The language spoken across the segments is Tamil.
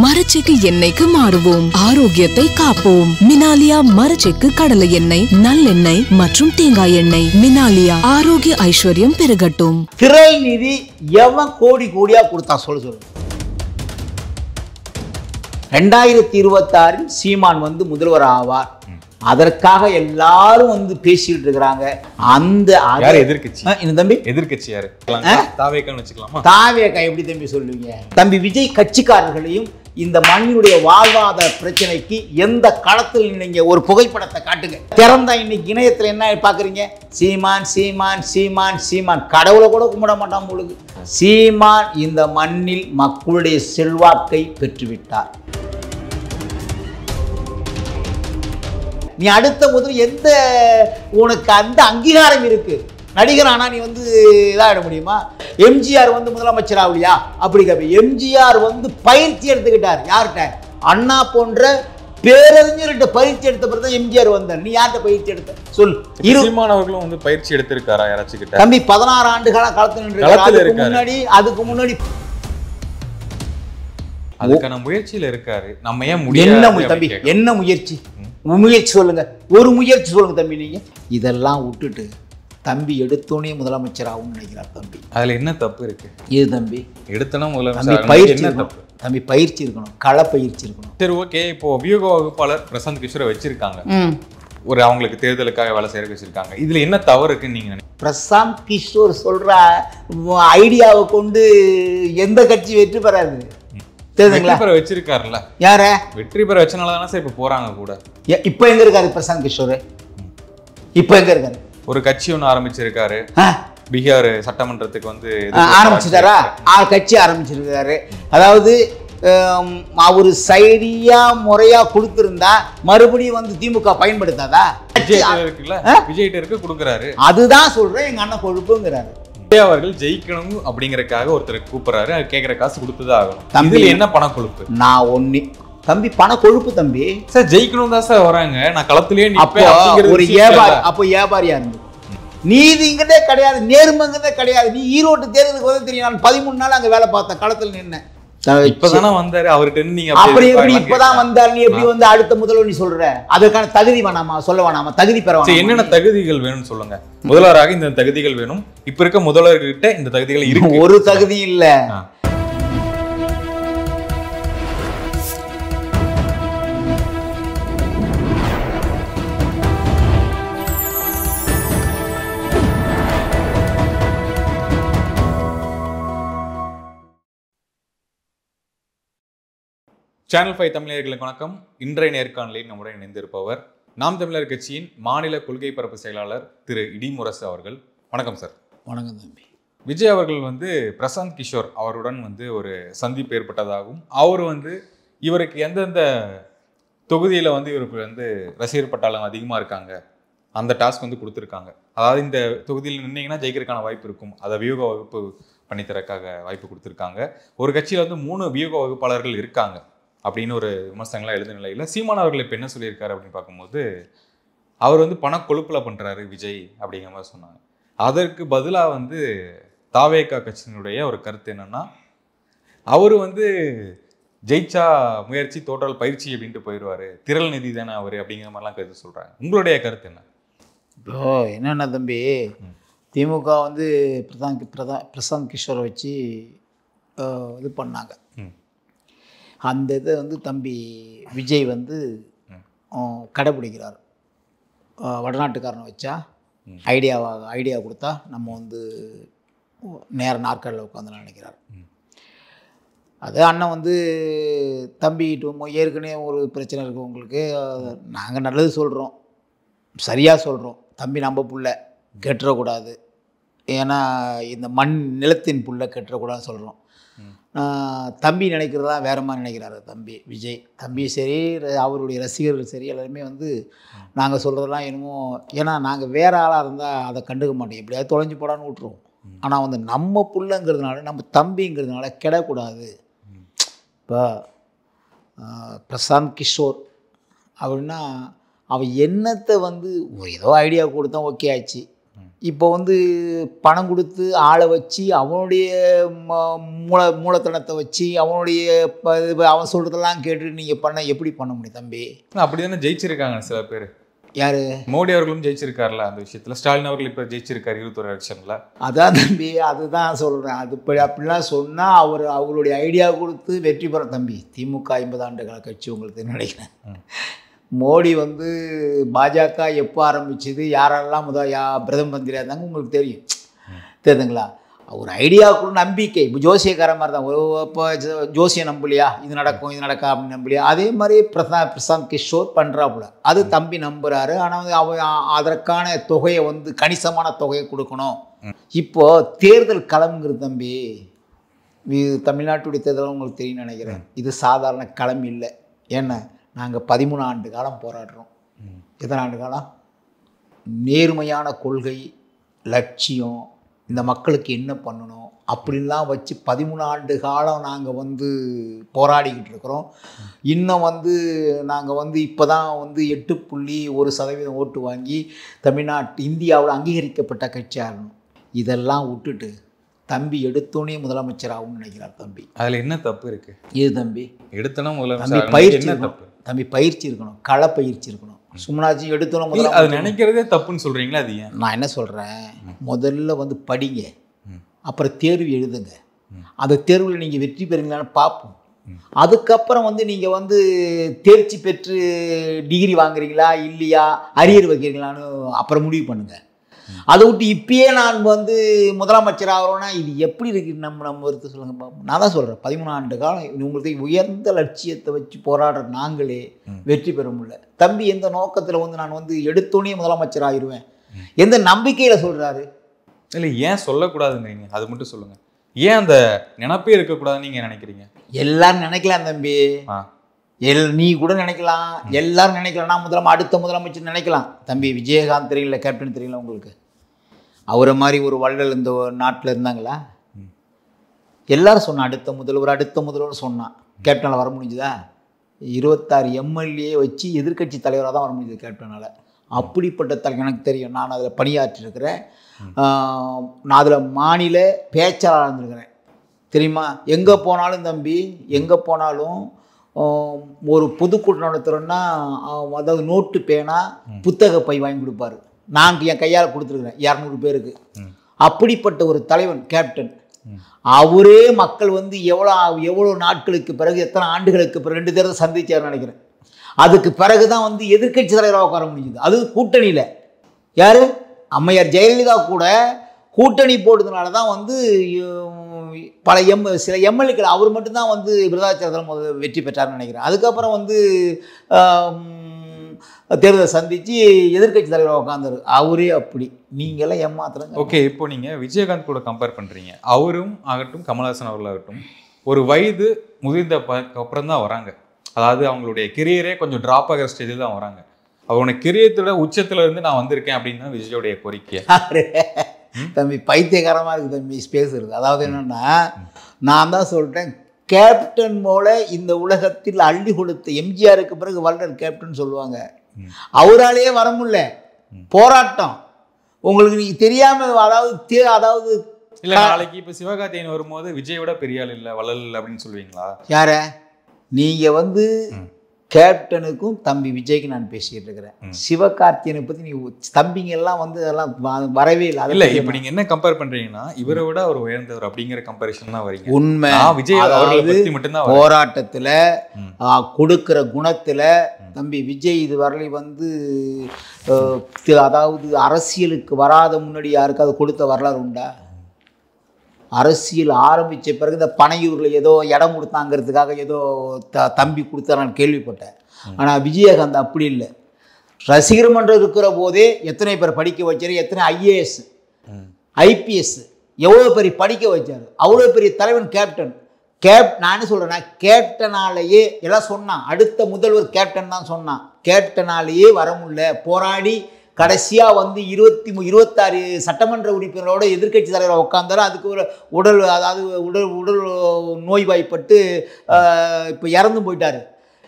மரச்செக்கு எண்ணெய்க்கு மாறுவோம், ஆரோக்கியத்தை காப்போம். மினாலியா மரச்செக்கு கடலை எண்ணெய், நல்லெண்ணெய் மற்றும் தேங்காய் எண்ணெய். மினாலியா, ஆரோக்கிய ஐஸ்வர்யம் பெருகட்டும். திரள் நிதி எவன் கோடி கோடியா கொடுத்தா சொல்லு. 2026 சீமான் வந்து முதல்வர் ஆவார். அதற்காக எல்லாரும் வந்து பேசிட்டு இருக்காங்க. அந்த எதிர்க்கட்சி இந்த தம்பி எதிர்க்கட்சி யாரு? தாவேக்கான்னு வச்சுக்கலாமா? தாவேக்கா எப்படி தம்பி சொல்லுவீங்க? தம்பி விஜய் கட்சிக்காரர்களையும் இந்த மண்ணினுடைய வாழ்வாதார பிரச்சனைக்கு எந்த களத்தில் நீங்க ஒரு புகைப்படத்தை காட்டுங்க. திறந்தா இன்னைக்கு இணையத்தில் என்ன பாக்குறீங்க? சீமான் சீமான் சீமான் சீமான். கடவுளை கூட கும்பிட மாட்டான் உங்களுக்கு. சீமான் இந்த மண்ணில் மக்களுடைய செல்வாக்கை பெற்றுவிட்டார். நீ அடுத்த முதல் எந்த உனக்கு அந்த அங்கீகாரம் இருக்கு? நடிகர் ஆனா நீ வந்து இதாகிட முடியுமா? எம்ஜிஆர் வந்து முதலமைச்சர் ஆகலையா? அப்படி கேட்ப. எம்ஜிஆர் வந்து பயிற்சி எடுத்துக்கிட்டார். யார்கிட்ட? அண்ணா போன்ற பேரறிஞர்கிட்ட பயிற்சி எடுத்த பிறகு தான் எம்ஜிஆர் வந்தார். நீ யார்கிட்ட பயிற்சி எடுத்த சொல்? சீமான் அவர்களும் வந்து பயிற்சி எடுத்திருக்காரா யாராச்சும் கிட்ட? தம்பி 16 ஆண்டுகளா களத்தில் அதுக்கு முன்னாடி அதுக்கான முயற்சியில இருக்காரு. நம்ம ஏன் என்ன தம்பி என்ன முயற்சி? முயற்சி சொல்லுங்க, ஒரு முயற்சி சொல்லுங்க தம்பி. நீங்க இதெல்லாம் விட்டுட்டு தம்பி எடுத்தோனே முதலமைச்சர் ஆகும்னு நினைக்கிறார் தம்பி. அதுல என்ன தப்பு இருக்கு? இது தம்பி எடுத்தனா முதலமைச்சர் பயிற்சி தப்பு தம்பி. பயிற்சி இருக்கணும், கள பயிற்சி இருக்கணும். சரி, ஓகே. இப்போ வியூக வகுப்பாளர் பிரசாந்த் கிஷோரை வச்சிருக்காங்க. ஒரு அவங்களுக்கு தேர்தலுக்காக வேலை செய்ய வச்சிருக்காங்க. இதுல என்ன தவறு இருக்குன்னு நீங்க நினைக்கிறீங்க? பிரசாந்த் கிஷோர் சொல்ற ஐடியாவை கொண்டு எந்த கட்சி வெற்றி பெறாது. வச்சிருக்காருல்ல, யார வெற்றி பெற வச்சனாலதானே சார் இப்ப போறாங்க கூட. இப்ப எங்க இருக்காரு பிரசாந்த் கிஷோர்? இப்ப எங்க இருக்காரு? ஒரு கட்சி ஒண்ணு ஆரம்பிச்சிருக்காரு. பீகார் சட்டமன்றத்துக்கு வந்து ஆரம்பிச்சிட்டாரா? கட்சி ஆரம்பிச்சிருக்காரு. அதாவது அவரு சரியா முறையா கொடுத்திருந்தா மறுபடியும் வந்து திமுக பயன்படுத்தாதா? விஜய் இருக்க கொடுக்குறாரு. அதுதான் சொல்றேன், எங்க அண்ணன் கொழுப்புங்கிறாரு. அவர்கள் ஜெயிக்கணும் அப்படிங்கறக்காக ஒருத்தர் கூப்பிடுறாரு. அது கேட்கற காசு கொடுத்துதான் ஆகணும். தம்பி என்ன பண கொழுப்பு? நான் ஒண்ணு தம்பி பண கொழுப்பு தம்பி. சார் ஜெயிக்கணும் தான் சார் வராங்க. நான் களத்திலேயே ஒரு வியாபாரி. அப்போ வியாபாரியா இருந்து நீதிங்கிறதே கிடையாது, நேர்மைங்கிறதே கிடையாது. நீ ஈரோட்டு தேர்தலுக்கு வந்து தெரியும், நான் 13 நாள் அங்க வேலை பார்த்தேன், களத்தில் நின்னேன். இப்பதானே வந்தாரு அவர்கிட்ட. நீங்க அப்படி எப்படி இப்பதான் வந்தாரு? நீ எப்படி வந்து அடுத்த முதல்வர் நீ சொல்ற? அதுக்கான தகுதி வேணாமா? சொல்ல வேணாமா? தகுதி பெற என்னென்ன தகுதிகள் வேணும்னு சொல்லுங்க. முதல்வராக இந்த தகுதிகள் வேணும். இப்ப இருக்க முதல்வர்கிட்ட இந்த தகுதிகள் இருக்கு. ஒரு தகுதி இல்ல. சேனல் 5 தமிழர்களுக்கு வணக்கம். இன்றைய நேர்காணலில் நம்முடன் இணைந்திருப்பவர் நாம் தமிழர் கட்சியின் மாநில கொள்கை பரப்பு செயலாளர் திரு இடிமுரசு அவர்கள். வணக்கம் சார். வணக்கம் தம்பி. விஜய் அவர்கள் வந்து பிரசாந்த் கிஷோர் அவருடன் வந்து ஒரு சந்திப்பு ஏற்பட்டதாகவும், அவர் வந்து இவருக்கு எந்தெந்த தொகுதியில் வந்து இவருக்கு வந்து ரசிகர் பட்டாளம் அதிகமாக இருக்காங்க அந்த டாஸ்க் வந்து கொடுத்துருக்காங்க. அதாவது இந்த தொகுதியில் நின்னீங்கன்னா ஜெயிக்கிறதுக்கான வாய்ப்பு இருக்கும், அதை வியூக வகுப்பு பண்ணித்தரக்காக வாய்ப்பு கொடுத்துருக்காங்க. ஒரு கட்சியில் வந்து 3 வியூக வகுப்பாளர்கள் இருக்காங்க அப்படின்னு ஒரு விமர்சனங்களாக எழுத நிலையில் சீமான் அவர்கள் இப்போ என்ன சொல்லியிருக்காரு அப்படின்னு பார்க்கும்போது, அவர் வந்து பண கொழுப்பில் பண்ணுறாரு விஜய் அப்படிங்கிற மாதிரி சொன்னாங்க. அதற்கு பதிலாக வந்து தாவேகா கட்சியினுடைய ஒரு கருத்து என்னன்னா, அவர் வந்து ஜெயிச்சா முயற்சி, தோற்றல் பயிற்சி அப்படின்ட்டு போயிடுவார், திரள் நிதி தானே அவர் அப்படிங்கிற மாதிரிலாம் கருத்து சொல்கிறாங்க. உங்களுடைய கருத்து என்ன? இப்போ என்னென்ன தம்பி, திமுக வந்து பிரசாந்த் கிஷோரை வச்சு இது பண்ணாங்க. அந்த இதை வந்து தம்பி விஜய் வந்து கடைப்பிடிக்கிறார். வடநாட்டுக்காரனை வச்சா ஐடியா கொடுத்தா நம்ம வந்து நேர நாற்காலில் உட்காந்து நினைக்கிறார். அது அண்ணன் வந்து தம்பிக்கிட்டு ஏற்கனவே ஒரு பிரச்சனை இருக்குது உங்களுக்கு, நாங்கள் நல்லது சொல்கிறோம், சரியாக சொல்கிறோம். தம்பி நம்ம புள்ள கெட்டுறக்கூடாது, ஏன்னா இந்த மண் நிலத்தின் புள்ள கெட்டுறக்கூடாதுன்னு சொல்கிறோம். தம்பி நினைக்கிறதா வேறு மாதிரி நினைக்கிறாரு தம்பி விஜய். தம்பி சரி, அவருடைய ரசிகர்கள் சரி, எல்லாருமே வந்து நாங்கள் சொல்கிறதெல்லாம் என்னமோ, ஏன்னா நாங்கள் வேறு ஆளாக இருந்தால் அதை கண்டுக்க மாட்டோம், எப்படியாவது தொலைஞ்சு போடான்னு விட்ருவோம். ஆனால் வந்து நம்ம புள்ளங்கிறதுனால, நம்ம தம்பிங்கிறதுனால கெடக்கூடாது. இப்போ பிரசாந்த் கிஷோர் அப்படின்னா அவன் என்னத்தை வந்து ஏதோ ஐடியா கொடுத்தா ஓகே ஆச்சு, இப்போ வந்து பணம் கொடுத்து ஆளை வச்சு அவனுடைய மூலத்தனத்தை வச்சு அவனுடைய அவன் சொல்கிறதெல்லாம் கேட்டு நீங்கள் எப்படி பண்ண முடியும் தம்பி? அப்படி தானே ஜெயிச்சிருக்காங்க சில பேர். யாரு? மோடி அவர்களும் ஜெயிச்சிருக்காருல அந்த விஷயத்தில். ஸ்டாலின் அவர்கள் இப்போ ஜெயிச்சிருக்காரு 21 எலெக்ஷனில். அதான் தம்பி, அதுதான் சொல்கிறேன். அது அப்படிலாம் சொன்னால் அவருடைய ஐடியா கொடுத்து வெற்றி பெற தம்பி. திமுக 50 ஆண்டுகால கட்சி உங்களுக்கு நினைக்கிறேன். மோடி வந்து பாஜக எப்போ ஆரம்பிச்சது, யாரெல்லாம் பிரதம மந்திரியாக இருந்தாங்க உங்களுக்கு தெரியுதுங்களா? ஒரு ஐடியாவுக்குள்ள நம்பிக்கை. இப்போ ஜோசியக்கார மாதிரி தான். இப்போ ஜோசியம் நம்பலையா, இது நடக்கும் இது நடக்கா அப்படின்னு நம்பலையா, அதே மாதிரி பிரசாந்த் கிஷோர் பண்ணுறாப்புல. அது தம்பி நம்புகிறாரு. ஆனால் அதற்கான தொகையை வந்து கணிசமான தொகையை கொடுக்கணும். இப்போது தேர்தல் களம்ங்கிறது தம்பி, தமிழ்நாட்டுடைய தேர்தல் உங்களுக்கு தெரியும்னு நினைக்கிறேன். இது சாதாரண களம் இல்லை. ஏன்னா நாங்கள் 13 ஆண்டு காலம் போராடுறோம். எத்தனை ஆண்டு காலம்? நேர்மையான கொள்கை, லட்சியம், இந்த மக்களுக்கு என்ன பண்ணணும் அப்படின்லாம் வச்சு 13 ஆண்டு காலம் நாங்கள் வந்து போராடிக்கிட்டு இருக்கிறோம். இன்னும் வந்து நாங்கள் வந்து இப்போ தான் வந்து 8.1% ஓட்டு வாங்கி இந்தியாவில் அங்கீகரிக்கப்பட்ட கட்சி ஆகணும். இதெல்லாம் விட்டுட்டு தம்பி எடுத்தோன்னே முதலமைச்சர் ஆகும்னு நினைக்கிறார் தம்பி. அதில் என்ன தப்பு இருக்குது? இது தம்பி எடுத்தோன்னா முதலமைச்சர் பயிற்சி இருக்கணும் தம்பி, பயிற்சி இருக்கணும், கள பயிற்சி இருக்கணும். சும்னாச்சு எடுத்தோன்னா முதல்ல அது நினைக்கிறதே தப்புன்னு சொல்கிறீங்களா? அது ஏன்? நான் என்ன சொல்கிறேன், முதல்ல வந்து படிங்க, அப்புறம் தேர்வு எழுதுங்க. அந்த தேர்வில் நீங்கள் வெற்றி பெறுங்களான்னு பார்ப்போம். அதுக்கப்புறம் வந்து நீங்கள் வந்து தேர்ச்சி பெற்று டிகிரி வாங்குறீங்களா இல்லையா, அரியர் வைக்கிறீங்களான்னு அப்புறம் முடிவு பண்ணுங்கள். அதை விட்டு இப்பயே நான் வந்து முதலமைச்சர் ஆகிறோன்னா இது எப்படி இருக்குது? நம்ம ஒருத்தர் சொல்லுங்கள் பார்ப்போம். நான் தான் சொல்கிறேன், 13 ஆண்டு காலம் உங்களுக்கு உயர்ந்த லட்சியத்தை வச்சு போராடுற நாங்களே வெற்றி பெற முடியல தம்பி. எந்த நோக்கத்தில் வந்து நான் வந்து எடுத்தோன்னே முதலமைச்சர் ஆகிடுவேன், எந்த நம்பிக்கையில் சொல்கிறாரு? இல்லை, ஏன் சொல்லக்கூடாதுங்கிறீங்க? அது மட்டும் சொல்லுங்கள். ஏன் அந்த நினைப்பே இருக்கக்கூடாதுன்னு நீங்கள் நினைக்கிறீங்க? எல்லாரும் நினைக்கலாம் தம்பி, நீ கூட நினைக்கலாம், எல்லாரும் நினைக்கலாம். அடுத்த முதலமைச்சர் நினைக்கலாம் தம்பி. விஜயகாந்த் தெரியல, கேப்டன் தெரியல உங்களுக்கு? அவரை மாதிரி ஒரு வள்ளல் இந்த நாட்டில் இருந்தாங்களா? எல்லாரும் சொன்னான் அடுத்த முதல்வர் சொன்னான். கேப்டனால் வர முடிஞ்சுதா? 26 எம்எல்ஏ வச்சு எதிர்கட்சி தலைவராக தான் வர முடியுது கேப்டனால். அப்படிப்பட்ட எனக்கு தெரியும், நான் அதில் பணியாற்றிருக்கிறேன். நான் அதில் மாநில பேச்சாளராக இருந்திருக்கிறேன் தெரியுமா? எங்கே போனாலும் தம்பி, எங்கே போனாலும் ஒரு பொதுக்கூட்டம் நடத்துகிறோன்னா அதாவது நோட்டு பேனா புத்தக பை வாங்கி கொடுப்பாரு. நான் என் கையால் கொடுத்துருக்குறேன் 200 பேருக்கு. அப்படிப்பட்ட ஒரு தலைவன் கேப்டன். அவரே மக்கள் வந்து எவ்வளோ நாட்களுக்கு பிறகு, எத்தனை ஆண்டுகளுக்கு பிறகு 2 தேர்தல் சந்திச்சார்னு நினைக்கிறேன். அதுக்கு பிறகு தான் வந்து எதிர்கட்சி தலைவராக உட்கார முடியுது. அது கூட்டணியில். யார்? அம்மையார் ஜெயலலிதா கூட கூட்டணி போட்டதுனால தான் வந்து சில எம்எல்ஏக்கள் அவர் மட்டும்தான் வந்து விருதாச்சலத்தில் வெற்றி பெற்றார்னு நினைக்கிறேன். அதுக்கப்புறம் வந்து தேர்தலை சந்தித்து எதிர்கட்சி தலைவராக உட்காந்தாரு. அவரே அப்படி. நீங்களாம் ஏமாத்துறங்க. ஓகே, இப்போ நீங்கள் விஜயகாந்த் கூட கம்பேர் பண்ணுறீங்க. அவரும் ஆகட்டும், கமல்ஹாசன் அவர்களாகட்டும், ஒரு வயது முதிர்ந்த அப்புறம் தான் வராங்க. அதாவது அவங்களுடைய கெரியரே கொஞ்சம் ட்ராப் ஆகிற ஸ்டேஜில் தான் வராங்க. அவனுடைய கெரியத்தோட உச்சத்தில் இருந்து நான் வந்திருக்கேன் அப்படின்னு தான் விஜயோடைய கோரிக்கை. தம்பி பைத்தியகாரமாக இருக்குது தம்பி பேசுறது. அதாவது என்னென்னா, நான் தான் சொல்கிறேன், கேப்டன் போல இந்த உலகத்தில் அள்ளி கொடுத்த எம்ஜிஆருக்கு பிறகு வல்டர் கேப்டன் சொல்லுவாங்க. அவராலேயே வர முடியல, போராட்டம். உங்களுக்கு நீ தெரியாமல் அதாவது இல்லை, நாளைக்கு இப்போ சிவகார்த்திகேயன் வரும்போது விஜயோட பெரிய ஆள் இல்லை, வள்ளல் அப்படின்னு சொல்லுவீங்களா? யார? நீங்கள் வந்து கேப்டனுக்கும் தம்பி விஜய்க்கு நான் பேசிக்கிட்டு இருக்கிறேன். சிவகார்த்திகேயனை பற்றி நீ தம்பிங்க எல்லாம் வந்து அதெல்லாம் வரவே இல்லை. இல்லை, இப்போ நீங்கள் என்ன கம்பேர் பண்ணுறீங்கன்னா இவரை விட அவர் உயர்ந்தவர் அப்படிங்கிற கம்பேரிஷன் தான் வரீங்க. உண்மை. விஜய் மட்டும்தான் போராட்டத்தில் கொடுக்குற குணத்தில் தம்பி விஜய் இது வரலை வந்து அதாவது அரசியலுக்கு வராத முன்னாடி யாருக்காவது கொடுத்த வரலாறு உண்டா? அரசியல் ஆரம்பித்த பிறகு இந்த பனையூரில் ஏதோ இடம் கொடுத்தாங்கிறதுக்காக ஏதோ தம்பி கொடுத்தா நான் கேள்விப்பட்டேன். ஆனால் விஜயகாந்த் அப்படி இல்லை. ரசிகர் மன்றம் இருக்கிற போதே எத்தனை பேர் படிக்க வச்சார், எத்தனை ஐஏஎஸ் ஐபிஎஸ் எவ்வளோ பெரிய படிக்க வச்சார். அவ்வளோ பெரிய தலைவன் கேப்டன். நான் என்ன சொல்கிறேன்னா, கேப்டனாலேயே எல்லாம் சொன்னான். அடுத்த முதல்வர் கேப்டன் தான் சொன்னான். கேப்டனாலேயே வர முடியல, போராடி கடைசியாக வந்து 26 சட்டமன்ற உறுப்பினரோட எதிர்கட்சி தலைவராக உட்காந்தாலும் அதுக்கு ஒரு உடல் நோய்வாய்ப்பட்டு இப்போ இறந்து போயிட்டார்.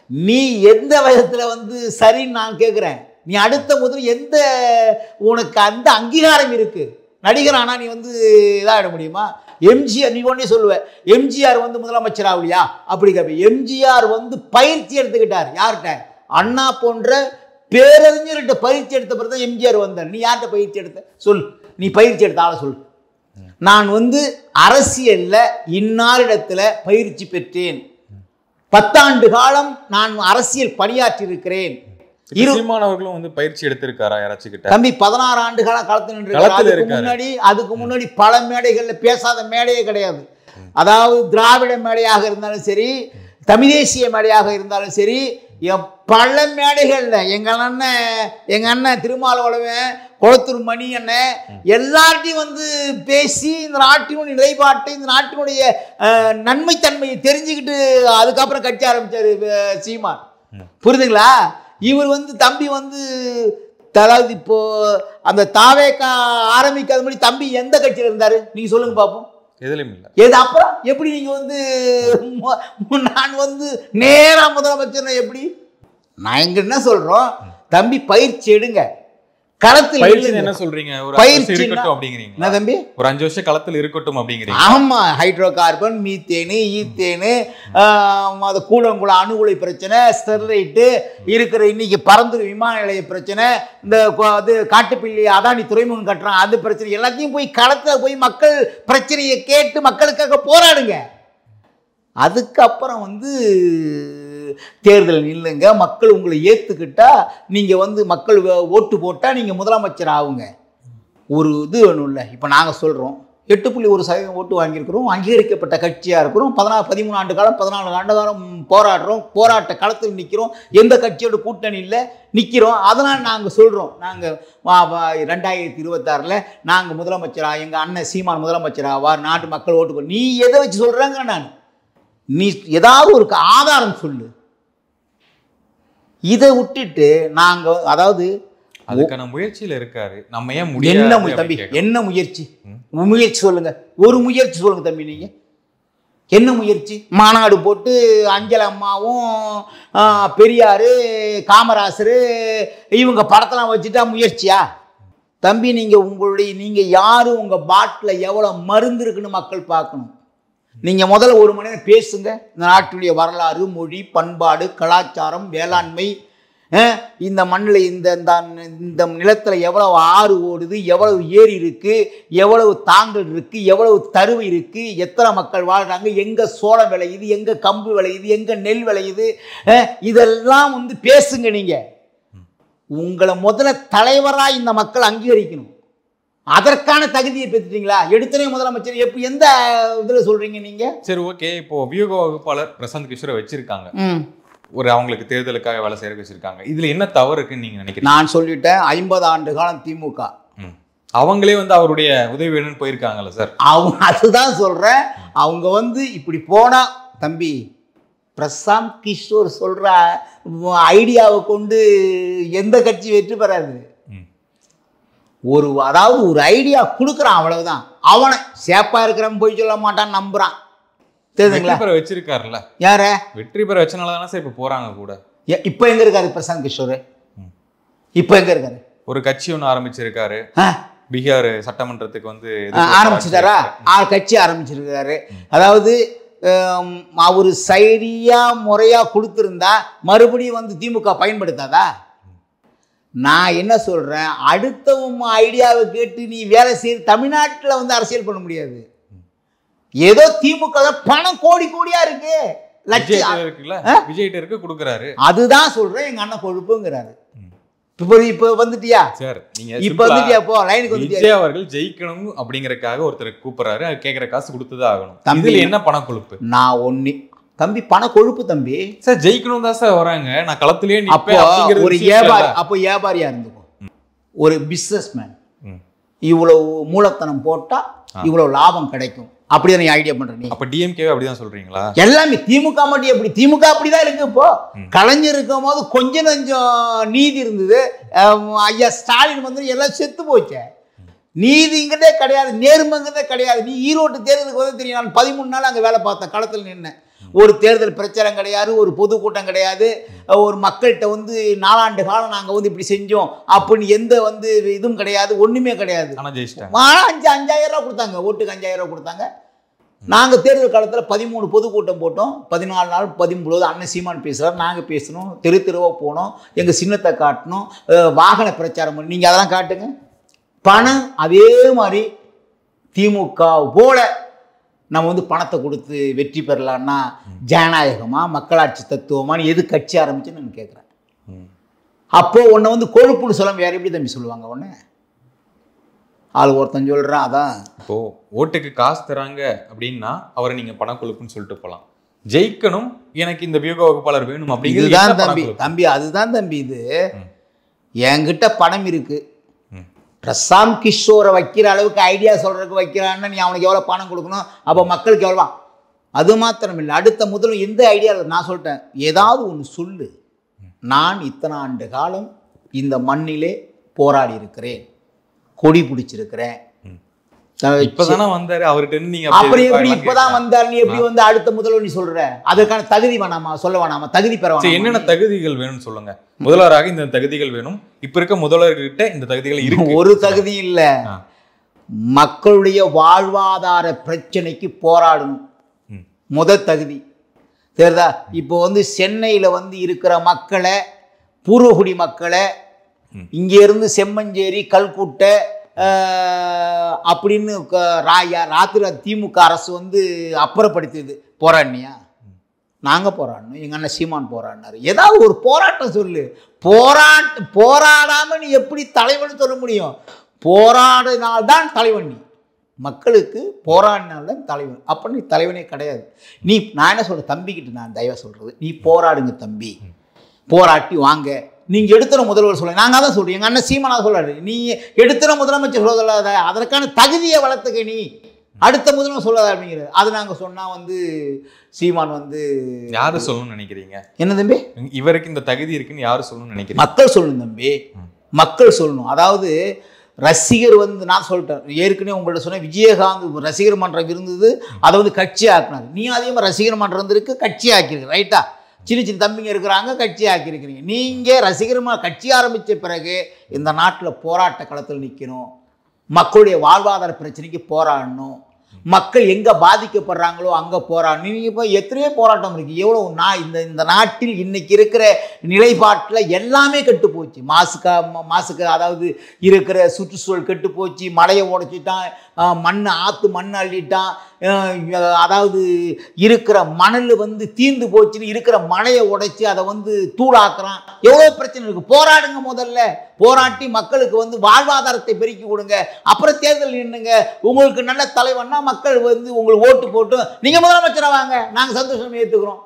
நீ எந்த வயதில் வந்து சரின்னு நான் கேட்குறேன். நீ அடுத்த முதல் எந்த உனக்கு அந்த அங்கீகாரம் இருக்குது நடிகர் ஆனால் நீ வந்து இதாகிட முடியுமா? எம்ஜிஆர் நீ ஒன்றே சொல்லுவேன், எம்ஜிஆர் வந்து முதலமைச்சர் ஆகலையா அப்படி கேட்பேன். எம்ஜிஆர் வந்து பயிற்சி எடுத்துக்கிட்டார். யார்கிட்ட? அண்ணா போன்ற பேரறிஞர்கிட்ட பயிற்சி எடுத்த பிறகு தான் எம்ஜிஆர் வந்தார். நீ யார்கிட்ட பயிற்சி எடுத்த சொல்? நீ பயிற்சி எடுத்த ஆளை சொல். நான் வந்து அரசியல்ல இன்னாரிடத்துல பயிற்சி பெற்றேன், 10 ஆண்டு காலம் நான் அரசியல் பணியாற்றி இருக்கிறேன். சீமானவர்களும் வந்து பயிற்சி எடுத்திருக்காரா யாராச்சும் கிட்ட? தம்பி 16 ஆண்டு காலத்தில் அதுக்கு முன்னாடி பல மேடைகள்ல பேசாத மேடையே கிடையாது. அதாவது திராவிட மேடையாக இருந்தாலும் சரி, தமிழ் தேசிய மேடையாக இருந்தாலும் சரி, பல மேடைகள்ல எங்க அண்ணன் திருமாவளவன், குளத்தூர் மணி அண்ணன் எல்லார்ட்டையும் வந்து பேசி இந்த நாட்டினுடைய நிலைப்பாட்டை, இந்த நாட்டினுடைய நன்மைத்தன்மையை தெரிஞ்சுக்கிட்டு அதுக்கப்புறம் கட்சி ஆரம்பிச்சாரு சீமான். புரியுதுங்களா? இவர் வந்து தம்பி வந்து அதாவது இப்போ அந்த தாவேக்கா ஆரம்பிக்காத மாதிரி தம்பி எந்த கட்சியில் இருந்தாரு நீங்க சொல்லுங்க பார்ப்போம். எதுலையும் இல்லை. எது அப்புறம் எப்படி நீங்க வந்து நான் வந்து நேரா முதலமைச்சர் எப்படி? நான் இங்க என்ன சொல்றோம், தம்பி பயிற்சி எடுங்க, களத்தில் என்ன சொல்றீங்க? ஒரு பயிற்சி இருக்கட்டும் அப்படிங்கிறீங்க. என்ன தம்பி? ஒரு 5 வருஷம் களத்தில் இருக்கட்டும் அப்படிங்கிறீங்க. ஆமா, ஹைட்ரோ கார்பன், மீத்தேனு, ஈத்தேனு, அது கூடங்குள அணுகுலை பிரச்சனை, ஸ்டெர்லைட்டு இருக்கிற இன்னைக்கு பரந்தூர் விமான நிலைய பிரச்சனை, இந்த அது காட்டுப்பிள்ளி அதானி துறைமுகம் கட்டுறான் அது பிரச்சனை, எல்லாத்தையும் போய் களத்தில் போய் மக்கள் பிரச்சனையை கேட்டு மக்களுக்காக போராடுங்க. அதுக்கப்புறம் வந்து தேர்தல் நில்லுங்க, மக்கள் உங்களை ஏற்றுக்கிட்டா நீங்கள் வந்து மக்கள் ஓட்டு போட்டால் நீங்கள் முதலமைச்சர் ஆகுங்க. ஒரு இது வேணும்ல. இப்போ நாங்கள் சொல்கிறோம் 8.1% ஓட்டு வாங்கியிருக்கிறோம், அங்கீகரிக்கப்பட்ட கட்சியாக இருக்கிறோம், 13 ஆண்டு காலம் 14 ஆண்டு காலம் போராடுறோம், போராட்ட களத்தில் நிற்கிறோம், எந்த கட்சியோட கூட்டணி இல்லை நிற்கிறோம். அதனால் நாங்கள் சொல்கிறோம், நாங்கள் 2026 நாங்கள் முதலமைச்சராக, எங்கள் அண்ணன் சீமான் முதலமைச்சர் ஆவார், நாட்டு மக்கள் ஓட்டு போட. நீ எதை வச்சு சொல்கிறாங்க? நான் நீ ஏதாவது ஒரு ஆதாரம் சொல்லு. இதை விட்டுட்டு நாங்கள் அதாவது அதுக்கான முயற்சியில் இருக்காரு, நம்ம ஏன் என்ன தம்பி என்ன முயற்சி? முயற்சி சொல்லுங்க, ஒரு முயற்சி சொல்லுங்க தம்பி. நீங்க என்ன முயற்சி? மாநாடு போட்டு அஞ்சல் அம்மாவும் பெரியாரு காமராசரு இவங்க படத்தெல்லாம் வச்சுட்டா முயற்சியா தம்பி? நீங்கள் யாரு, உங்கள் பாட்டில் எவ்வளோ மருந்து இருக்குன்னு மக்கள் பார்க்கணும். நீங்கள் முதல்ல 1 மணி நேரம் பேசுங்க. இந்த நாட்டுடைய வரலாறு, மொழி, பண்பாடு, கலாச்சாரம், வேளாண்மை, இந்த மண்ணில் இந்த நிலத்தில் எவ்வளவு ஆறு ஓடுது, எவ்வளவு ஏரி இருக்குது, எவ்வளவு தாங்கல் இருக்குது, எவ்வளவு தருவு இருக்குது, எத்தனை மக்கள் வாழ்கிறாங்க, எங்கே சோளம் விளையுது, எங்கே கம்பு விளையுது, எங்கே நெல் விளையுது, இதெல்லாம் வந்து பேசுங்க. நீங்கள் உங்களை முதல்ல தலைவராக இந்த மக்கள் அங்கீகரிக்கணும். அதற்கான தகுதியை பெற்றுட்டீங்களா? எடுத்தனே முதலமைச்சர் எப்ப எந்த இதுல சொல்றீங்க நீங்க? சரி, ஓகே. இப்போ வியூக வகுப்பாளர் பிரசாந்த் கிஷோரை வச்சிருக்காங்க, ஒரு அவங்களுக்கு தேர்தலுக்காக வேலை செய்ய வச்சிருக்காங்க. இதுல என்ன தவறு இருக்குன்னு நீங்க நினைக்கிறீங்க? நான் சொல்லிட்டேன், 50 ஆண்டு காலம் திமுக. அவங்களே வந்து அவருடைய உதவி வேணும்னு போயிருக்காங்கல்ல சார். அவங்க அதுதான் சொல்றேன். அவங்க வந்து இப்படி போனா தம்பி, பிரசாந்த் கிஷோர் சொல்ற ஐடியாவை கொண்டு எந்த கட்சி வெற்றி பெறாது. அதாவது ஒரு ஐடியா கொடுக்குறான், அவ்வளவுதான். அவனை சேப்பா இருக்கிறவன் போய் சொல்ல மாட்டான், நம்புறான். தெரியுதுங்களா? வச்சிருக்காருல்ல, யார வெற்றி பெற வச்சனாலதானே சார் இப்ப போறாங்க கூட. இப்ப எங்க இருக்காரு பிரசாந்த் கிஷோர்? இப்ப எங்க இருக்காரு? ஒரு கட்சி ஒன்று ஆரம்பிச்சிருக்காரு, பீகார் சட்டமன்றத்துக்கு வந்து ஆரம்பிச்சிட்டாரா? கட்சி ஆரம்பிச்சிருக்காரு. அதாவது அவரு சரியா முறையா கொடுத்திருந்தா மறுபடியும் வந்து திமுக பயன்படுத்தாதா? நான் என்ன சொல்றேன், அடுத்தவங்க ஐடியாவை கேட்டு நீ வேலை செய்ய தமிழ்நாட்டில் வந்து அரசியல் பண்ண முடியாது. ஏதோ திமுக பணம் கோடி கோடியா இருக்கு, விஜய் இருக்கு கொடுக்குறாரு. அதுதான் சொல்றேன், எங்க அண்ணன் கொழுப்புங்கிறாரு. இப்ப வந்துட்டியா சார்? நீங்க இப்ப வந்துட்டியா? போ லைனுக்கு வந்துட்டியா? விஜய் அவர்கள் ஜெயிக்கணும் அப்படிங்கறதுக்காக ஒருத்தர் கூப்பிடுறாரு, கேட்கிற காசு கொடுத்துதான் ஆகணும். இதுல என்ன பணம் கொழுப்பு? நான் ஒண்ணு தம்பி, பண கொழுப்பு தம்பி. சார் ஜெயிக்கணும் தான் சார் வராங்க, நான் களத்திலேயே ஒரு வியாபாரி. அப்போ வியாபாரியா இருந்துக்கும், ஒரு பிசினஸ் மேன். இவ்வளவு மூலத்தனம் போட்டா இவ்வளவு லாபம் கிடைக்கும், அப்படிதான் ஐடியா பண்றேன். அப்ப டிஎம்கே அப்படிதான் சொல்றீங்களா? எல்லாமே திமுக மட்டும் எப்படி? திமுக அப்படிதான் இருக்கு. இப்போ கலைஞர் இருக்கும் போது கொஞ்சம் நீதி இருந்தது. ஐயா ஸ்டாலின் வந்து எல்லாம் செத்து போச்சு. நீதிங்கிறதே கிடையாது, நேர்மைங்கிறதே கிடையாது. நீ ஈரோட்டு தேர்தலுக்கு வந்து தெரியும், நான் 13 நாள் அங்கே வேலை பார்த்தேன், களத்தில் நின்னேன். ஒரு தேர்தல் பிரச்சாரம் கிடையாது, ஒரு பொதுக்கூட்டம் கிடையாது, ஒரு மக்கள்கிட்ட வந்து 4 ஆண்டு காலம் நாங்கள் வந்து இப்படி செஞ்சோம் அப்படின்னு எந்த வந்து இதுவும் கிடையாது, ஒன்றுமே கிடையாது. ஆனால் ஜெயிச்சிட்டாங்க. 5,000 ரூபா கொடுத்தாங்க, ஓட்டுக்கு 5,000 ரூபா கொடுத்தாங்க. நாங்கள் தேர்தல் காலத்தில் 13 பொதுக்கூட்டம் போட்டோம். 14 நாள் 13 அண்ணன் சீமான் பேசுகிறார், நாங்கள் பேசணும், தெரு தெருவாக போனோம், எங்கள் சின்னத்தை காட்டணும், வாகன பிரச்சாரம் பண்ணி. நீங்கள் அதெல்லாம் காட்டுங்க. பணம் அதே மாதிரி திமுக போல நம்ம வந்து பணத்தை கொடுத்து வெற்றி பெறலான்னா ஜனநாயகமா மக்களாட்சி தத்துவமானு எது கட்சி ஆரம்பிச்சுன்னு நான் கேட்குறேன். அப்போது உன்னை வந்து கொழுப்புன்னு சொல்ல வேறு எப்படி தம்பி சொல்லுவாங்க? ஒன்று ஆள் ஒருத்தன் சொல்கிறான், அதான் இப்போது ஓட்டுக்கு காசு தராங்க அப்படின்னா அவரை நீங்கள் பணக்கொழுப்புன்னு சொல்லிட்டு போகலாம். ஜெயிக்கணும், எனக்கு இந்த வியூக வகுப்பாளர் வேணும் அப்படிங்கிறது தான் தம்பி. அதுதான் தம்பி. இது என்கிட்ட பணம் இருக்குது, பிரசாந்த் கிஷோரை வைக்கிற அளவுக்கு ஐடியா சொல்கிறதுக்கு வைக்கிறான்னு நீ அவனுக்கு எவ்வளோ பணம் கொடுக்கணும், அப்போ மக்களுக்கு எவ்வளோ? அது மாத்திரம் இல்லை, அடுத்த முதல்ல எந்த ஐடியா நான் சொல்லிட்டேன், ஏதாவது ஒன்று சொல்லு. நான் இத்தனை ஆண்டு காலம் இந்த மண்ணிலே போராடி இருக்கிறேன், கொடி பிடிச்சிருக்கிறேன். இப்பதானே வந்தாரு அவர்கிட்ட நீங்க அப்படி எப்படி இப்பதான் வந்தாரு நீ எப்படி வந்து அடுத்த முதல்வர் நீ சொல்ற? அதற்கான தகுதி வேணாமா? சொல்ல வேணாமா? தகுதி பெற வேணாமா? என்னென்ன தகுதிகள் வேணும்னு சொல்லுங்க. முதல்வராக இந்த தகுதிகள் வேணும், இப்ப இருக்க முதல்வர்கிட்ட இந்த தகுதிகள் இருக்கு. ஒரு தகுதி இல்ல, மக்களுடைய வாழ்வாதார பிரச்சனைக்கு போராடணும், முதல் தகுதி. தெரியுதா? இப்போ வந்து சென்னையில வந்து இருக்கிற மக்களை, பூர்வகுடி மக்களை இங்க இருந்து செம்மஞ்சேரி, கல்குட்டை அப்படின்னு ராத்திரி திமுக அரசு வந்து அப்புறப்படுத்தியது. போராடினியா? நாங்கள் போராடணும், எங்கள் அண்ணன் சீமான் போராடினார். ஏதாவது ஒரு போராட்டம் சொல்லு. போராடாமல் நீ எப்படி தலைவன் சொல்ல முடியும்? போராடினால்தான் தலைவன். நீ மக்களுக்கு போராடினால்தான் தலைவன். அப்போ நீ தலைவனே கிடையாது. நான் என்ன சொல்கிறேன் தம்பிக்கிட்ட, நான் தயவாக சொல்கிறது, நீ போராடுங்க தம்பி, போராட்டி வாங்க. நீங்கள் எடுத்துற முதல்வர் சொல்ல, நாங்கள் தான் சொல்கிறோம், எங்கள் அண்ணன் சீமானா சொல்கிறாரு, நீ எடுத்துற முதலமைச்சர் சொல்லாத, அதற்கான தகுதியை வளர்த்துக்க, நீ அடுத்த முதல்வர் சொல்லாத அப்படிங்கிறது. அது நாங்கள் சொன்னால் வந்து சீமான் வந்து யாரு சொல்லணும்னு நினைக்கிறீங்க? என்ன தம்பி இவருக்கு இந்த தகுதி இருக்குன்னு யாரு சொல்லணும்னு நினைக்கிறீங்க? மக்கள் சொல்லணும் தம்பி, மக்கள் சொல்லணும். அதாவது ரசிகர் வந்து நான் சொல்லிட்டேன் ஏற்கனவே உங்கள்ட்ட சொன்னேன், விஜயகாந்த் ரசிகர் மன்றம் இருந்தது, அதை வந்து கட்சி ஆக்கினார். நீ அதே மாதிரி ரசிகர் மன்றம் இருந்திருக்கு, கட்சி ஆக்கியிருக்கு. ரைட்டா? சின்ன சின்ன தம்பிங்க இருக்கிறாங்க, கட்சி ஆக்கியிருக்கிறீங்க. நீங்கள் ரசிகரமாக கட்சி ஆரம்பித்த பிறகு இந்த நாட்டில் போராட்ட களத்தில் நிற்கணும், மக்களுடைய வாழ்வாதார பிரச்சனைக்கு போராடணும், மக்கள் எங்கே பாதிக்கப்படுறாங்களோ அங்கே போராடணும். நீங்கள் இப்போ எத்தனையோ போராட்டம் இருக்குது, எவ்வளோ இந்த நாட்டில் இன்றைக்கி இருக்கிற நிலைப்பாட்டில் எல்லாமே கெட்டு போச்சு. மாசுக்கு அதாவது இருக்கிற சுற்றுச்சூழல் கெட்டு போச்சு, மழையை உடைச்சிட்டான், ஆற்று மண் அள்ளிட்டான், அதாவது இருக்கிற மணல் வந்து தீர்ந்து போச்சுன்னு இருக்கிற மழையை உடைச்சி அதை வந்து தூளாக்குறான். எவ்வளோ பிரச்சனை இருக்குது. போராடுங்க, முதல்ல போராட்டி மக்களுக்கு வந்து வாழ்வாதாரத்தை பெருக்கி கொடுங்க, அப்புறம் தேர்தல் நின்னுங்க. உங்களுக்கு நல்ல தலைவன்னா மக்கள் வந்து உங்களுக்கு ஓட்டு போட்டு நீங்கள் முதலமைச்சராக வாங்க, நாங்கள் சந்தோஷம் ஏற்றுக்கிறோம்.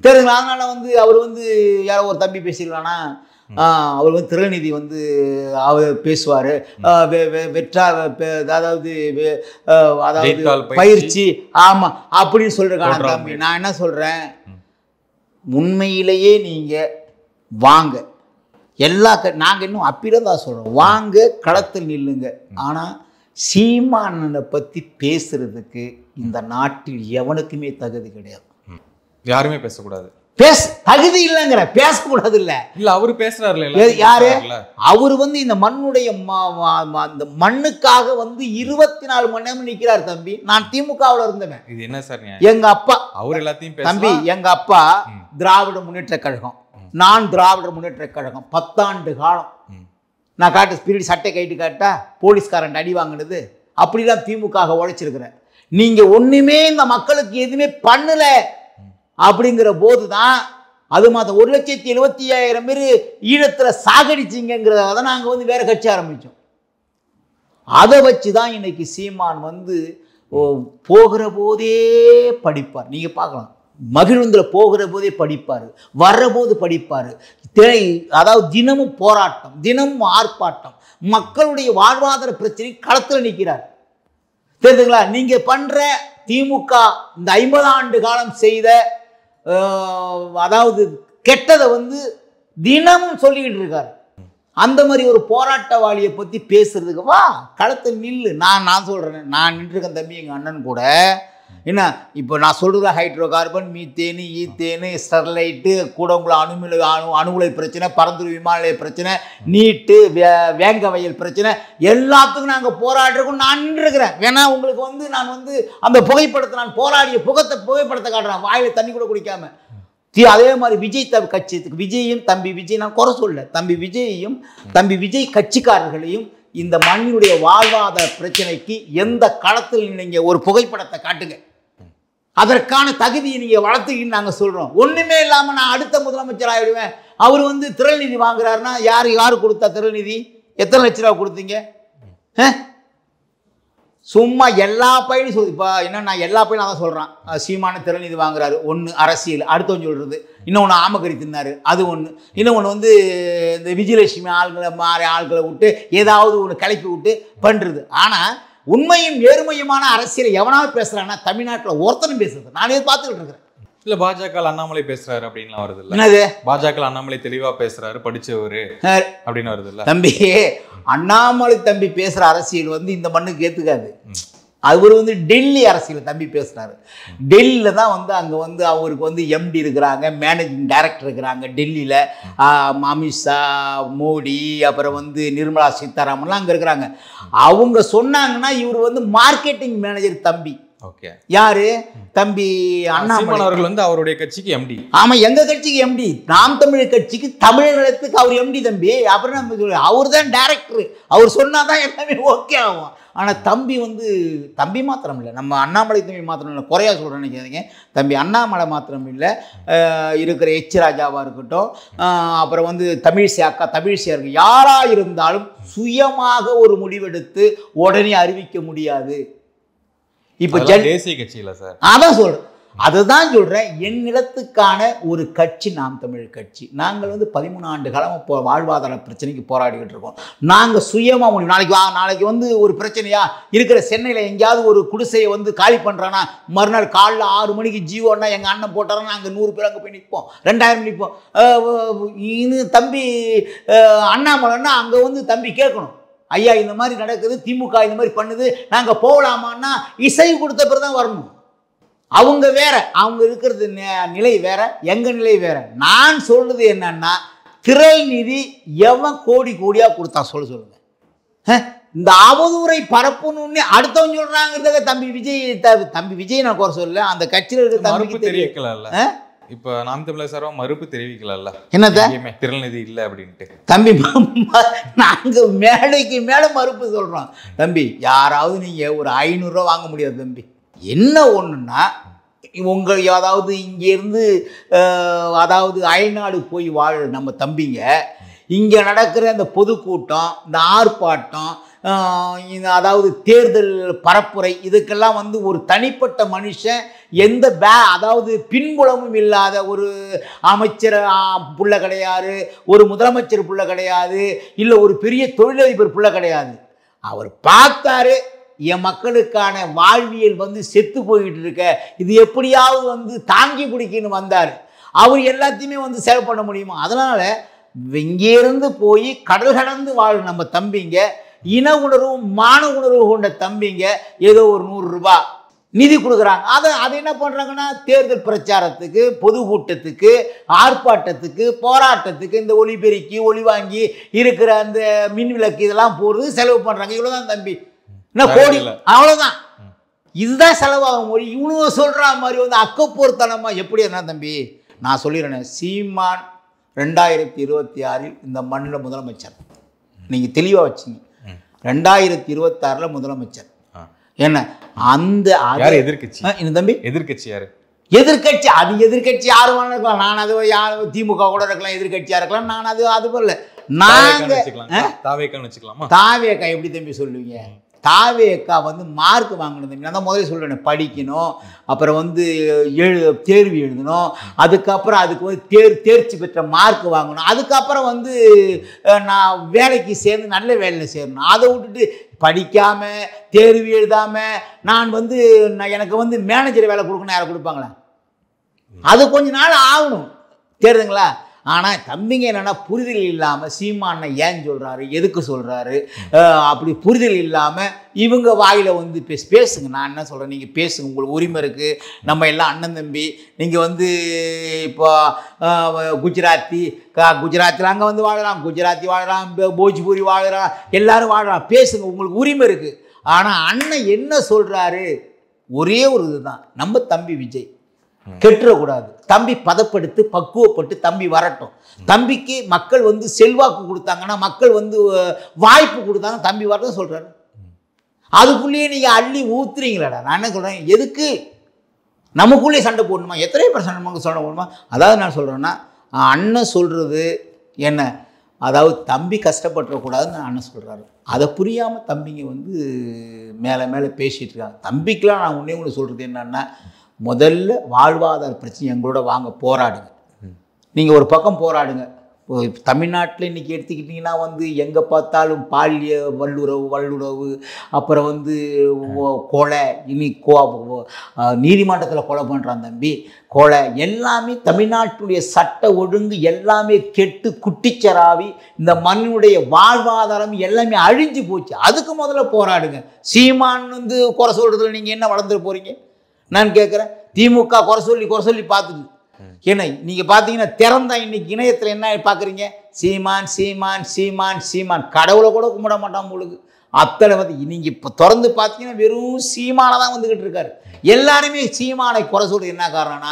தெரியுங்களா? அதனால் வந்து அவர் வந்து யாரோ ஒரு தம்பி பேசிக்கலான்னா, அவர் வந்து திருநிதி வந்து அவர் பேசுவார், அதாவது பயிற்சி, ஆமாம் அப்படின்னு சொல்லிருக்காங்க தம்பி. நான் என்ன சொல்கிறேன், உண்மையிலேயே நீங்கள் வாங்க, நாங்கள் இன்னும் அப்பிடம் தான் சொல்கிறோம், வாங்க களத்தில் நில்லுங்க. ஆனால் சீமானனை பற்றி பேசுறதுக்கு இந்த நாட்டில் எவனுக்குமே தகுதி கிடையாது. யாருமே பேசக்கூடாது, தகுதி இல்லைங்கிற, பேசக்கூடாது. இல்ல அவரு பேசுறாரு. யாரு? அவரு வந்து இந்த மண்ணுடைய அந்த மண்ணுக்காக வந்து 24 மணி நேரம் நிற்கிறார் தம்பி. நான் திமுகவில் இருந்தவன். இது என்ன சார்? எங்க அப்பா அவர் எல்லாத்தையும் தம்பி, எங்க அப்பா திராவிட முன்னேற்ற கழகம், நான் திராவிட முன்னேற்ற கழகம் 10 ஆண்டு காலம். நான் காட்டு ஸ்பிரிட் சட்டை கைட்டு காட்டா போலீஸ்காரன் அடி வாங்கினது, அப்படிலாம் திமுக உழைச்சிருக்கிறேன். நீங்க ஒண்ணுமே இந்த மக்களுக்கு எதுவுமே பண்ணல அப்படிங்கிற போது தான் அது மாதம் 1,75,000 பேர் ஈழத்தில் சாகடிச்சிங்கிறத தான் நாங்கள் வந்து வேற கட்சி ஆரம்பித்தோம். அதை வச்சு தான் இன்னைக்கு சீமான் வந்து போகிற போதே படிப்பார். நீங்கள் பார்க்கலாம், மகிழ்ந்தில் போகிற போதே படிப்பார், வர்ற போது படிப்பார். அதாவது தினமும் போராட்டம், தினமும் ஆர்ப்பாட்டம், மக்களுடைய வாழ்வாதார பிரச்சனை களத்தில் நிற்கிறார். தெரியுதுங்களா? நீங்கள் பண்ணுற திமுக இந்த 50 ஆண்டு காலம் செய்த அதாவது கெட்டதை வந்து தினமும் சொல்லிக்கிட்டு இருக்காரு. அந்த மாதிரி ஒரு போராட்டவாளியை பற்றி பேசுறதுக்கு வா, களத்தில் நில்லு. நான் சொல்கிறேன், நான் நின்றுருக்கேன் தம்பி, எங்கள் அண்ணன் கூட என்ன இப்போ நான் சொல்கிறது hydro carbon, methane, ethane, Sterlite, கூட உங்களை அணுகுலை பிரச்சனை, பரந்துரு விமான நிலைய பிரச்சனை, நீட்டு, வேங்க வயல் பிரச்சனை, எல்லாத்துக்கும் நாங்கள் போராடுறோம். நான் இருக்கிறேன். வேணா உங்களுக்கு வந்து நான் வந்து அந்த புகைப்படத்தை நான் போராடிய புகைப்படத்தை காட்டுறேன், வாயில் தண்ணி கூட குடிக்காம. அதே மாதிரி விஜய் கட்சிக்கு விஜயும் தம்பி விஜய் நான் குறை சொல்ல, தம்பி விஜயையும் தம்பி விஜய் கட்சிக்காரர்களையும் இந்த மண்ணினுடைய வாழ்வாதார பிரச்சனைக்கு எந்த களத்தில் நீங்கள் ஒரு புகைப்படத்தை காட்டுங்க, அதற்கான தகுதியை நீங்கள் வளர்த்துக்கின்னு நாங்கள் சொல்கிறோம். ஒன்றுமே இல்லாமல் நான் அடுத்த முதலமைச்சர் ஆகிடுவேன். அவர் வந்து திரள் நிதி வாங்குறாருன்னா யார் கொடுத்தா திரள் நிதி? எத்தனை லட்ச ரூபா கொடுத்தீங்க? சும்மா எல்லா பையனும் சொல்லி இப்போ என்ன நான் எல்லா பையனும் அதான் சொல்கிறான். சீமான திறன் இது வாங்குறாரு, ஒன்று அரசியல், அடுத்தவன் சொல்கிறது, இன்னொன்று ஆமக்கறி தின்னாரு, அது ஒன்று, இன்னொன்று வந்து இந்த விஜயலட்சுமி ஆள்களை விட்டு ஏதாவது ஒன்று கிளப்பி விட்டு பண்ணுறது. ஆனால் உண்மையும் நேர்மையுமான அரசியலை எவனாவது பேசுகிறான்னா தமிழ்நாட்டில் ஒருத்தனும் பேசுறது நானே பார்த்துக்கிட்டு இருக்கிறேன். இல்ல பாஜக அண்ணாமலை பேசுறாரு அப்படின்லாம் வருது இல்ல? என்னது பாஜக அண்ணாமலை தெளிவா பேசுறாரு, படிச்சவரு அப்படின்னு வருது இல்ல? தம்பி, அண்ணாமலை தம்பி பேசுற அரசியல் வந்து இந்த மண்ணுக்கு ஏத்துக்காது. அவர் வந்து டெல்லி அரசியல் தம்பி பேசுறாரு. டெல்லியில தான் வந்து அங்கே வந்து அவருக்கு வந்து எம்டி இருக்கிறாங்க, மேனேஜிங் டைரக்டர் இருக்கிறாங்க டெல்லியில். அமித்ஷா, மோடி, அப்புறம் வந்து நிர்மலா சீதாராமன்லாம் அங்கே இருக்கிறாங்க. அவங்க சொன்னாங்கன்னா இவர் வந்து மார்க்கெட்டிங் மேனேஜர் தம்பி. ஓகே, யாரு தம்பி அண்ணாமலை அவர்கள் வந்து அவருடைய கட்சிக்கு எம்டி. ஆமா, எங்க கட்சிக்கு எம்டி, நாம் தமிழர் கட்சிக்கு தமிழகத்துக்கு அவர் எம்டி தம்பி. அப்புறம் நம்ம அவர் தான் டைரக்டர், அவர் சொன்னாதான் எல்லாமே ஓகே ஆகும். ஆனா தம்பி வந்து தம்பி மாத்திரம் இல்லை, நம்ம அண்ணாமலை தம்பி மாத்திரம் இல்லை, குறையா சொல்றேன்னு நினைக்காதீங்க. தம்பி அண்ணாமலை மாத்திரம் இல்லை, இருக்கிற எச் ராஜாவா இருக்கட்டும், அப்புறம் வந்து தமிழிசை இருக்கு, யாரா இருந்தாலும் சுயமாக ஒரு முடிவெடுத்து உடனே அறிவிக்க முடியாது. இப்ப தேசிய கட்சியில சார் அதான் சொல்றேன், அதுதான் சொல்றேன். என்னிடத்துக்கான ஒரு கட்சி நாம் தமிழர் கட்சி. நாங்கள் வந்து 13 ஆண்டு காலமாக வாழ்வாதார பிரச்சனைக்கு போராடிக்கிட்டு இருக்கோம். நாங்கள் சுயமாக முடியும். நாளைக்கு வந்து ஒரு பிரச்சனையா இருக்கிற சென்னையில் எங்கேயாவது ஒரு குடிசையை வந்து காலி பண்ணுறான்னா மறுநாள் காலைல 6 மணிக்கு ஜீவோன்னா எங்கள் அண்ணன் போட்டாரன்னா நாங்கள் 100 பேர் அங்கே போய் நிற்போம், 2000 நிற்போம். இது தம்பி அண்ணாமலைன்னா அங்கே வந்து தம்பி கேட்கணும், ஐயா இந்த மாதிரி நடக்குது, திமுக இந்த மாதிரி பண்ணுது, நாங்கள் போகலாமான்னா இசை கொடுத்த பிறகு தான் வரணும். அவங்க வேற, அவங்க இருக்கிறது நிலை வேற, எங்க நிலை வேற. நான் சொல்றது என்னன்னா, திரள் நிதி எவன் கோடி கோடியா கொடுத்தா சொல்லுங்க. இந்த அவதூறை பரப்பணும்னு அடுத்தவன் சொல்றாங்கிறத தம்பி விஜய் நான் குறை சொல்ல, அந்த கட்சியில் இருக்க மறுப்பு தெரிவிக்கல. இப்ப நாம் தமிழர் சார் மறுப்பு தெரிவிக்கல, என்னது திரள் நிதி இல்லை அப்படின்ட்டு. தம்பி நாங்க மேடைக்கு மேல மறுப்பு சொல்றோம் தம்பி. யாராவது நீங்க ஒரு 500 ரூபா வாங்க முடியாது தம்பி. என்ன ஒண்ணுன்னா, உங்கள் அதாவது இங்கேருந்து அதாவது அயல்நாடு போய் வாழ நம்ம தம்பிங்க இங்கே நடக்கிற இந்த பொதுக்கூட்டம், இந்த ஆர்ப்பாட்டம், அதாவது தேர்தல் பரப்புரை, இதுக்கெல்லாம் வந்து ஒரு தனிப்பட்ட மனுஷன் எந்த அதாவது பின்புலமும் இல்லாத ஒரு அமைச்சர் புள்ள கிடையாது, ஒரு முதலமைச்சர் புள்ள கிடையாது, இல்லை ஒரு பெரிய தொழிலதிபர் புள்ள கிடையாது. அவர் பார்த்தாரு, என் மக்களுக்கான வாழ்வியல் வந்து செத்து போயிட்டு இருக்க, இது எப்படியாவது வந்து தாங்கி பிடிக்கன்னு வந்தார். அவர் எல்லாத்தையுமே வந்து சேவ் பண்ண முடியுமா? அதனால இங்கேருந்து போய் கடல் கடந்து வாழும் நம்ம தம்பிங்க, இன உணர்வும் மான உணர்வு கொண்ட தம்பிங்க ஏதோ ஒரு 100 ரூபாய் நிதி கொடுக்குறாங்க. அதை என்ன பண்ணுறாங்கன்னா, தேர்தல் பிரச்சாரத்துக்கு, பொதுக்கூட்டத்துக்கு, ஆர்ப்பாட்டத்துக்கு, போராட்டத்துக்கு, இந்த ஒளிபெருக்கி ஒளி வாங்கி இருக்கிற அந்த மின் விளக்கு இதெல்லாம் போடுறது செலவு பண்ணுறாங்க. இவ்வளோதான் தம்பி, என்ன கோடி, அவ்வளோதான். இதுதான் செலவாகும். இவ்வளோ சொல்கிற மாதிரி வந்து அக்கப்போர்த்தனமா எப்படி என்ன தம்பி? நான் சொல்லிடுறேன், சீமான் 2026 இந்த மண்ணில் முதலமைச்சர். நீங்கள் தெளிவாக வச்சுங்க, 2026 முதலமைச்சர். என்ன அந்த எதிர்கட்சி இந்த தம்பி எதிர்கட்சி யாரு? எதிர்கட்சி, அது எதிர்கட்சி யாரு வேணா இருக்கலாம். நான் அது யார் திமுக கூட இருக்கலாம், எதிர்கட்சியா இருக்கலாம். நான் அது போல தாவேக்கான்னு வச்சுக்கலாமா? தாவேக்கா எப்படி தம்பி சொல்லுவீங்க? தாவேக்கா வந்து மார்க் வாங்கணும் தம்பி. நான் தான் முதல்ல சொல்றேன், படிக்கணும், அப்புறம் வந்து தேர்வு எழுதணும், அதுக்கப்புறம் அதுக்கு வந்து தேர்ச்சி பெற்ற மார்க் வாங்கணும், அதுக்கப்புறம் வந்து நான் வேலைக்கு சேர்ந்து நல்ல வேலையில் சேரணும். அதை விட்டுட்டு படிக்காம தேர்வு எழுதாம நான் வந்து எனக்கு வந்து மேனேஜர் வேலை கொடுக்கணும், யாரை கொடுப்பாங்களா? அது கொஞ்ச நாள் ஆகணும், தெரியுதுங்களா? ஆனால் தம்பிங்க என்னென்னா புரிதல் இல்லாமல் சீமானை ஏன் சொல்கிறாரு, எதுக்கு சொல்கிறாரு, அப்படி புரிதல் இல்லாமல் இவங்க வாயில் வந்து பேசுங்க. நான் என்ன சொல்கிறேன், நீங்கள் பேசுங்க, உங்களுக்கு உரிமை இருக்குது. நம்ம எல்லாம் அண்ணன் தம்பி. நீங்கள் வந்து இப்போ குஜராத்தில் அங்கே வந்து வாழலாம், குஜராத்தி வாழலாம், போஜ்பூரி வாழலாம், எல்லோரும் வாழலாம், பேசுங்க, உங்களுக்கு உரிமை இருக்குது. ஆனால் அண்ணன் என்ன சொல்கிறாரு ஒரே ஒரு இதுதான், நம்ம தம்பி விஜய் கெட்டுறக்கூடாது, தம்பி பதப்படுத்து பக்குவப்பட்டு தம்பி வரட்டும். தம்பிக்கு மக்கள் வந்து செல்வாக்கு கொடுத்தாங்கன்னா, மக்கள் வந்து வாய்ப்பு கொடுத்தாங்க, தம்பி வரட்டும் சொல்கிறாரு. அதுக்குள்ளேயே நீங்கள் அள்ளி ஊத்துறீங்களாடா. நான் என்ன சொல்கிறேன், எதுக்கு நமக்குள்ளேயே சண்டை போடணுமா? எத்தனை பேர் சண்டை போடணுமா? அதாவது நான் சொல்கிறேன்னா, அண்ணன் சொல்கிறது என்ன, அதாவது தம்பி கஷ்டப்பட்டுறக்கூடாதுன்னு அண்ணன் சொல்கிறாரு. அதை புரியாமல் தம்பிங்க வந்து மேலே மேலே பேசிகிட்டு இருக்காங்க. தம்பிக்கெலாம் நான் ஒன்று சொல்கிறது என்னன்னா, முதல்ல வாழ்வாதார பிரச்சனை எங்களோட வாங்க போராடுங்க. நீங்கள் ஒரு பக்கம் போராடுங்க. தமிழ்நாட்டில் இன்றைக்கி எடுத்துக்கிட்டிங்கன்னா வந்து எங்கே பார்த்தாலும் பாலிய வல்லுறவு, அப்புறம் வந்து கொலை, நீதிமன்றத்தில் கொலை பண்ணுறான் தம்பி, கொலை எல்லாமே தமிழ்நாட்டுடைய சட்ட ஒழுங்கு எல்லாமே கெட்டு குட்டிச்சராவி, இந்த மண்ணுடைய வாழ்வாதாரம் எல்லாமே அழிஞ்சு போச்சு. அதுக்கு முதல்ல போராடுங்க. சீமான் வந்து குறை சொல்கிறதுல நீங்கள் என்ன வளர்ந்துட போகிறீங்க நான் கேட்குறேன். திமுக குறை சொல்லி பார்த்துட்டு ஏன்னா நீங்கள் பார்த்தீங்கன்னா திறந்தா இன்னைக்கு இணையத்தில் என்ன பார்க்குறீங்க, சீமான் சீமான் சீமான் சீமான், கடவுளை கூட கும்பிட மாட்டான் உங்களுக்கு. அத்தனை வந்து நீங்கள் இப்போ திறந்து பார்த்தீங்கன்னா வெறும் சீமானை தான் வந்துக்கிட்டு இருக்காரு. எல்லாருமே சீமானை குறை சொல்றது என்ன காரணம்னா,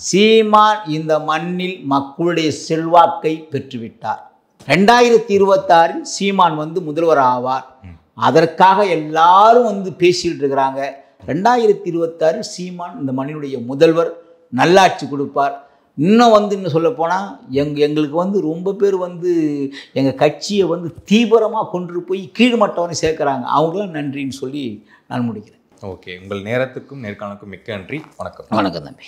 சீமான் இந்த மண்ணில் மக்களுடைய செல்வாக்கை பெற்றுவிட்டார். 2026 சீமான் வந்து முதல்வர் ஆவார். அதற்காக எல்லாரும் வந்து பேசிக்கிட்டு இருக்கிறாங்க. 2026 சீமான் இந்த மண்ணினுடைய முதல்வர், நல்லாட்சி கொடுப்பார். இன்னும் சொல்லப்போனால் எங்களுக்கு வந்து ரொம்ப பேர் வந்து எங்கள் கட்சியை வந்து தீவிரமாக கொண்டு போய் கீழ்மட்டவனை சேர்க்குறாங்க. அவங்களாம் நன்றின்னு சொல்லி நான் முடிக்கிறேன். ஓகே, உங்கள் நேரத்துக்கும் நேர்காணலுக்கும் மிக்க நன்றி. வணக்கம். வணக்கம் தம்பி.